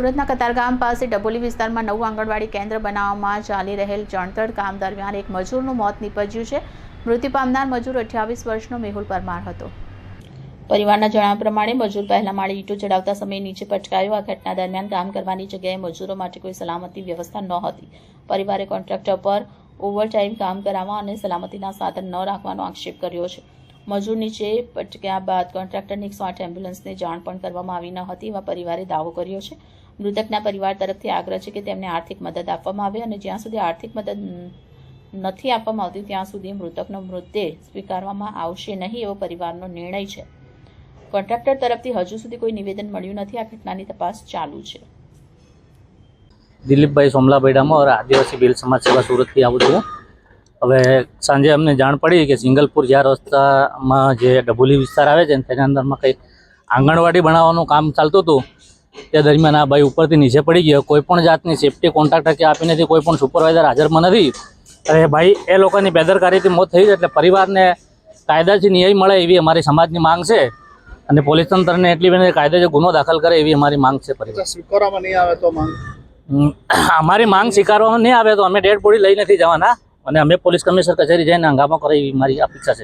સુરતના કતારગામ પાસે ડભોલી વિસ્તારમાં નવું આંગણવાડી કેન્દ્ર બનાવવામાં ચાલી રહેલ ચણતર કામ દરમિયાન એક મજૂરનું મોત નીપજ્યું છે। મૃત્યુ પામનાર મજૂર 28 વર્ષનો મેહુલ પરમાર હતો। પરિવારના જણાવ્યા પ્રમાણે મજૂર પહેલા માળે ઈંટો ચડાવતા સમયે નીચે પટકાયો। આ ઘટના દરમિયાન કામ કરવાની જગ્યાએ મજૂરો માટે કોઈ સલામતી વ્યવસ્થા નહોતી। પરિવારે કોન્ટ્રાક્ટર પર ઓવરટાઈમ કામ કરાવવા અને સલામતીના સાધન ન રાખવાનો આક્ષેપ કર્યો છે। મજૂર નીચે પટક્યા બાદ કોન્ટ્રાક્ટરની 108 એમ્બ્યુલન્સને જાણ પણ કરવામાં આવી ન હતી એવા પરિવારે દાવો કર્યો છે। મૃતકના પરિવાર તરફથી આગ્રહ છે કે તેમને આર્થિક મદદ આપવામાં આવે અને જ્યાં સુધી આર્થિક મદદ નથી આપવામાં આવતી ત્યાં સુધી મૃતકનો મૃતદેહ સ્વીકારવામાં આવશે નહીં એવો પરિવારનો નિર્ણય છે। કોન્ટ્રાક્ટર તરફથી હજુ સુધી કોઈ નિવેદન મળ્યું નથી। આ ઘટનાની તપાસ ચાલુ છે। દિલીપભાઈ સોમલાભાઈ ડામોર, આદિવાસી ભીલ સમાજ સેવા સુરતથી આવું છું। હવે સાંજે અમને જાણ પડી કે સિંગલપુર જ્યાં રસ્તામાં જે ડભોલી વિસ્તાર આવે છે તેના અંદરમાં કંઈ આંગણવાડી બનાવવાનું કામ ચાલતું હતું। તે દરમિયાન આ ભાઈ ઉપરથી નીચે પડી ગયો। કોઈ પણ જાતની સેફટી કોન્ટ્રાક્ટર કે આપી નથી, કોઈ પણ સુપરવાઇઝર હાજરમાં નથી। અને ભાઈ એ લોકોની બેદરકારીથી મોત થઈ છે। એટલે પરિવારને કાયદાથી ન્યાય મળે એવી અમારી સમાજની માંગ છે અને પોલીસ તંત્રને એટલી બધી કાયદેસર ગુનો દાખલ કરે એવી અમારી માંગ છે। પરિવાર સ્વીકારવામાં નહીં આવે તો માંગ અમારી માંગ સ્વીકારવામાં નહીં આવે તો અમે ડેડ બોડી લઈ નથી જવાના અને અમે પોલીસ કમિશનર કચેરી જઈને હંગામો કરે એવી મારી અપેક્ષા છે।